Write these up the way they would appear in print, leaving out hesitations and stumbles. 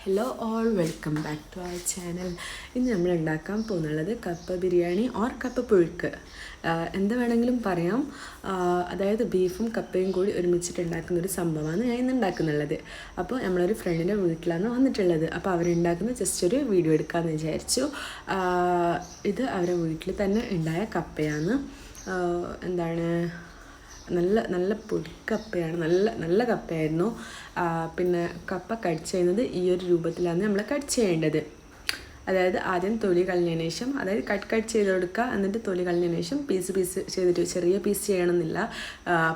Hello all welcome back to our channel. ഇന്ന് നമ്മൾ ഉണ്ടാക്കാൻ പോകുന്നുള്ളത് കപ്പ ബിരിയാണി ഓർ കപ്പ പുഴുക്ക്, എന്ത് വേണമെങ്കിലും പറയാം. അതായത് ബീഫും കപ്പയും കൂടി ഒരുമിച്ചിട്ട് ഉണ്ടാക്കുന്നൊരു സംഭവമാണ് ഞാൻ ഇന്ന് ഉണ്ടാക്കുന്നുള്ളത്. അപ്പോൾ നമ്മളൊരു ഫ്രണ്ടിൻ്റെ വീട്ടിലാണ് വന്നിട്ടുള്ളത്. അപ്പോൾ അവരുണ്ടാക്കുന്ന ജസ്റ്റ് ഒരു വീഡിയോ എടുക്കാമെന്ന് വിചാരിച്ചു. ഇത് അവരുടെ വീട്ടിൽ തന്നെ ഉണ്ടായ കപ്പയാണ്. എന്താണ് നല്ല നല്ല പൊടിക്കപ്പയാണ്, നല്ല കപ്പയായിരുന്നു. പിന്നെ കപ്പ കട്ട് ചെയ്യുന്നത് ഈ ഒരു രൂപത്തിലാണ് നമ്മൾ കട്ട് ചെയ്യേണ്ടത്. അതായത് ആദ്യം തൊലി കളഞ്ഞതിന് ശേഷം, അതായത് കട്ട് ചെയ്ത് കൊടുക്കുക, എന്നിട്ട് തൊലി കളഞ്ഞതിന് ശേഷം പീസ് ചെയ്തിട്ട്, ചെറിയ പീസ് ചെയ്യണമെന്നില്ല,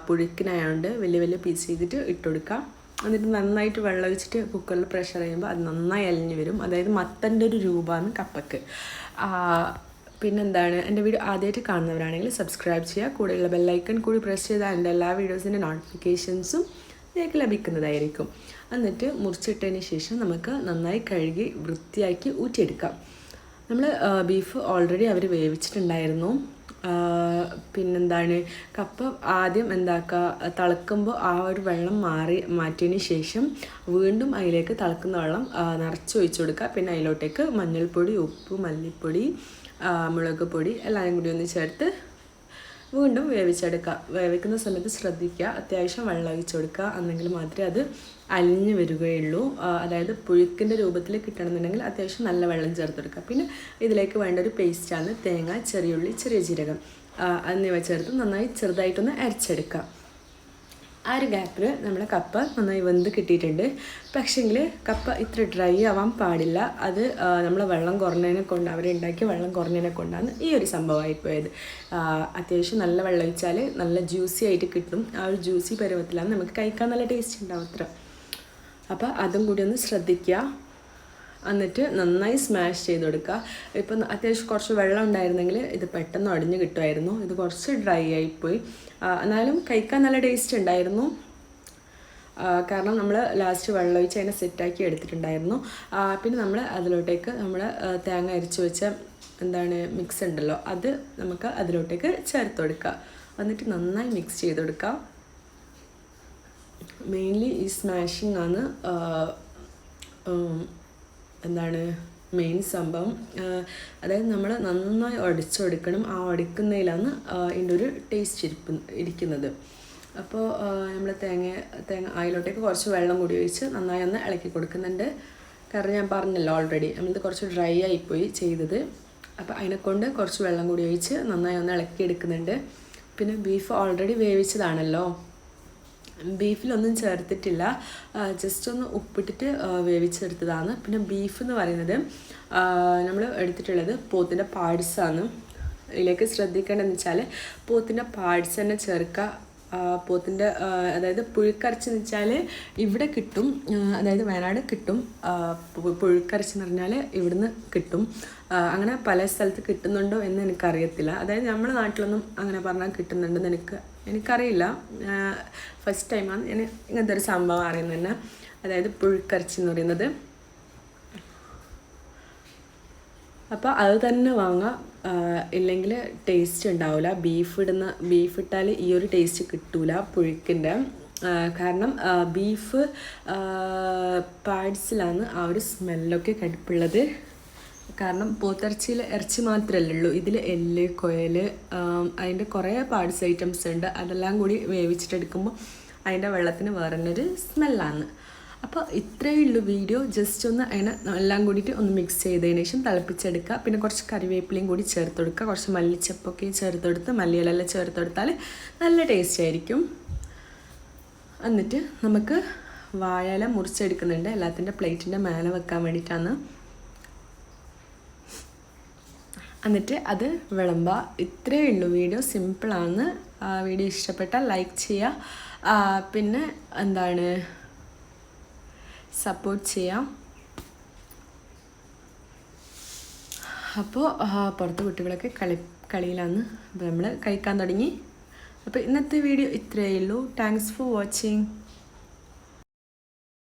പുഴുക്കിനായതുകൊണ്ട് വലിയ പീസ് ചെയ്തിട്ട് ഇട്ട് കൊടുക്കുക. എന്നിട്ട് നന്നായിട്ട് വെള്ളം ഒഴിച്ചിട്ട് കുക്കറിൽ പ്രഷർ ചെയ്യുമ്പോൾ അത് നന്നായി അലിഞ്ഞ് വരും. അതായത് മത്തൻ്റെ ഒരു രൂപമാണ് കപ്പക്ക്. പിന്നെന്താണ്, എൻ്റെ വീഡിയോ ആദ്യമായിട്ട് കാണുന്നവരാണെങ്കിൽ സബ്സ്ക്രൈബ് ചെയ്യുക, കൂടെയുള്ള ബെല്ലൈക്കൺ കൂടി പ്രസ് ചെയ്താൽ എൻ്റെ എല്ലാ വീഡിയോസിൻ്റെ നോട്ടിഫിക്കേഷൻസും നിങ്ങൾക്ക് ലഭിക്കുന്നതായിരിക്കും. എന്നിട്ട് മുറിച്ചിട്ടതിന് ശേഷം നമുക്ക് നന്നായി കഴുകി വൃത്തിയാക്കി ഊറ്റിയെടുക്കാം. നമ്മൾ ബീഫ് ഓൾറെഡി അവർ വേവിച്ചിട്ടുണ്ടായിരുന്നു. പിന്നെന്താണ്, കപ്പ ആദ്യം തിളക്കുമ്പോൾ ആ ഒരു വെള്ളം മാറ്റിയതിന് ശേഷം വീണ്ടും അതിലേക്ക് തിളക്കുന്ന വെള്ളം നിറച്ചൊഴിച്ച് കൊടുക്കുക. പിന്നെ അതിലോട്ടേക്ക് മഞ്ഞൾപ്പൊടി, ഉപ്പ്, മല്ലിപ്പൊടി, മുളക് പൊടി എല്ലാം കൂടി ഒന്ന് ചേർത്ത് വീണ്ടും വേവിച്ചെടുക്കുക. വേവിക്കുന്ന സമയത്ത് ശ്രദ്ധിക്കുക, അത്യാവശ്യം വെള്ളം ഒഴിച്ച് കൊടുക്കുക, എന്നെങ്കിൽ മാത്രമേ അത് അലിഞ്ഞ് വരികയുള്ളൂ. അതായത് പുഴുക്കിൻ്റെ രൂപത്തിൽ കിട്ടണമെന്നുണ്ടെങ്കിൽ അത്യാവശ്യം നല്ല വെള്ളം ചേർത്ത് കൊടുക്കുക. പിന്നെ ഇതിലേക്ക് വേണ്ട ഒരു പേസ്റ്റാണ് തേങ്ങ, ചെറിയുള്ളി, ചെറിയ ജീരകം എന്നിവ ചേർത്ത് നന്നായി ചെറുതായിട്ടൊന്ന് അരച്ചെടുക്കുക. ആ ഒരു ഗ്യാപ്പിൽ നമ്മുടെ കപ്പ നന്നായി വെന്ത് കിട്ടിയിട്ടുണ്ട്. പക്ഷേങ്കിൽ കപ്പ ഇത്ര ഡ്രൈ ആവാൻ പാടില്ല. അത് നമ്മൾ വെള്ളം കുറഞ്ഞതിനെ കൊണ്ട്, അവരുണ്ടാക്കിയ വെള്ളം കുറഞ്ഞതിനെ കൊണ്ടാണ് ഈ ഒരു സംഭവമായിപ്പോയത്. അത്യാവശ്യം നല്ല വെള്ളം ഒഴിച്ചാൽ നല്ല ജ്യൂസി ആയിട്ട് കിട്ടും. ആ ഒരു ജ്യൂസി പരുവത്തിലാണ് നമുക്ക് കഴിക്കാൻ നല്ല ടേസ്റ്റ് ഉണ്ടാവും അത്ര. അപ്പോൾ അതും കൂടി ഒന്ന് ശ്രദ്ധിക്കുക. എന്നിട്ട് നന്നായി സ്മാഷ് ചെയ്ത് കൊടുക്കുക. ഇപ്പം അത്യാവശ്യം കുറച്ച് വെള്ളം ഉണ്ടായിരുന്നെങ്കിൽ ഇത് പെട്ടെന്ന് ഉടഞ്ഞ് കിട്ടുമായിരുന്നു. ഇത് കുറച്ച് ഡ്രൈ ആയിപ്പോയി. എന്നാലും കഴിക്കാൻ നല്ല ടേസ്റ്റ് ഉണ്ടായിരുന്നു. കാരണം നമ്മൾ ലാസ്റ്റ് വെള്ളം ഒഴിച്ച് അതിനെ സെറ്റാക്കി എടുത്തിട്ടുണ്ടായിരുന്നു. പിന്നെ നമ്മൾ അതിലോട്ടേക്ക് നമ്മൾ തേങ്ങ അരച്ച് വെച്ച മിക്സ് ഉണ്ടല്ലോ, അത് നമുക്ക് അതിലോട്ടേക്ക് ചേർത്ത് കൊടുക്കുക. എന്നിട്ട് നന്നായി മിക്സ് ചെയ്ത് കൊടുക്കുക. മെയിൻലി ഈ സ്മാഷിങ് ആണ് മെയിൻ സംഭവം. അതായത് നമ്മൾ നന്നായി ഉടച്ചെടുക്കണം. ആ ഉടക്കുന്നതിലാണ് ഇതിൻ്റെ ഒരു ടേസ്റ്റ് ഇരിക്കുന്നത്. അപ്പോൾ നമ്മൾ തേങ്ങ അതിലോട്ടേക്ക് കുറച്ച് വെള്ളം കൂടി ഒഴിച്ച് നന്നായി ഒന്ന് ഇളക്കി കൊടുക്കുന്നുണ്ട്. കാരണം ഞാൻ പറഞ്ഞല്ലോ ഓൾറെഡി നമ്മളിത് കുറച്ച് ഡ്രൈ ആയിപ്പോയി ചെയ്തത്. അപ്പോൾ അതിനെക്കൊണ്ട് കുറച്ച് വെള്ളം കൂടി ഒഴിച്ച് നന്നായി ഒന്ന് ഇളക്കി എടുക്കുന്നുണ്ട്. പിന്നെ ബീഫ് ഓൾറെഡി വേവിച്ചതാണല്ലോ, ബീഫിലൊന്നും ചേർത്തിട്ടില്ല, ജസ്റ്റ് ഒന്ന് ഉപ്പിട്ടിട്ട് വേവിച്ചെടുത്തതാണ്. പിന്നെ ബീഫ് എന്ന് പറയുന്നത് നമ്മൾ എടുത്തിട്ടുള്ളത് പോത്തിൻ്റെ പാർട്സാണ്. ഇതിലേക്ക് ശ്രദ്ധിക്കേണ്ടതെന്ന് വെച്ചാൽ പോത്തിൻ്റെ പാർട്സ് തന്നെ ചേർക്കുക. പോത്തിൻ്റെ അതായത് പുഴുക്കരച്ചെന്ന് വെച്ചാൽ ഇവിടെ കിട്ടും, അതായത് വയനാട് കിട്ടും. പുഴുക്കരച്ചെന്ന് പറഞ്ഞാൽ ഇവിടുന്ന് കിട്ടും. അങ്ങനെ പല സ്ഥലത്ത് കിട്ടുന്നുണ്ടോ എന്ന് എനിക്കറിയത്തില്ല. അതായത് നമ്മുടെ നാട്ടിലൊന്നും അങ്ങനെ പറഞ്ഞാൽ കിട്ടുന്നുണ്ടെന്ന് എനിക്കറിയില്ല. ഫസ്റ്റ് ടൈമാണ് ഞാൻ ഇങ്ങനത്തെ ഒരു സംഭവം അറിയുന്നത് തന്നെ. അതായത് പുഴുക്കരച്ചി എന്ന് പറയുന്നത്. അപ്പോൾ അത് തന്നെ വാങ്ങുക, ഇല്ലെങ്കിൽ ടേസ്റ്റ് ഉണ്ടാവില്ല. ബീഫ് ഇട്ടാൽ ഈ ഒരു ടേസ്റ്റ് കിട്ടൂല പുഴുക്കിൻ്റെ. കാരണം ബീഫ് പാർട്സിലാണ് ആ ഒരു സ്മെല്ലൊക്കെ കടുപ്പുള്ളത്. കാരണം പോത്തിറച്ചിയിൽ ഇറച്ചി മാത്രമല്ലേ ഉള്ളൂ, ഇതിൽ എല്ല്, കുഴൽ, അതിൻ്റെ കുറേ പാർട്സ് ഐറ്റംസ് ഉണ്ട്. അതെല്ലാം കൂടി വേവിച്ചിട്ടെടുക്കുമ്പോൾ അതിൻ്റെ വെള്ളത്തിന് വേറെ ഒരു സ്മെല്ലാണ്. അപ്പോൾ ഇത്രയേ ഉള്ളൂ വീഡിയോ. ജസ്റ്റ് ഒന്ന് അതിനെ എല്ലാം കൂടിയിട്ട് ഒന്ന് മിക്സ് ചെയ്തതിന് ശേഷം തിളപ്പിച്ചെടുക്കുക. പിന്നെ കുറച്ച് കറിവേപ്പിലയും കൂടി ചേർത്ത് കൊടുക്കുക. കുറച്ച് മല്ലിച്ചപ്പൊക്കെ ചേർത്ത് കൊടുത്ത്, മല്ലിയിലെല്ലാം ചേർത്ത് കൊടുത്താൽ നല്ല ടേസ്റ്റ് ആയിരിക്കും. എന്നിട്ട് നമുക്ക് വാഴയില മുറിച്ചെടുക്കുന്നുണ്ട്, എല്ലാത്തിൻ്റെ പ്ലേറ്റിൻ്റെ മേലെ വെക്കാൻ വേണ്ടിയിട്ടാണ്. എന്നിട്ട് അത് വിളമ്പുക. ഇത്രയേ ഉള്ളൂ വീഡിയോ, സിമ്പിളാണ്. വീഡിയോ ഇഷ്ടപ്പെട്ടാൽ ലൈക്ക് ചെയ്യുക, പിന്നെ സപ്പോർട്ട് ചെയ്യാം. അപ്പോൾ പുറത്ത് കുട്ടികളൊക്കെ കളിയിലാണ്. അപ്പോൾ നമ്മൾ കഴിക്കാൻ തുടങ്ങി. അപ്പോൾ ഇന്നത്തെ വീഡിയോ ഇത്രയേ ഉള്ളൂ. Thanks for watching.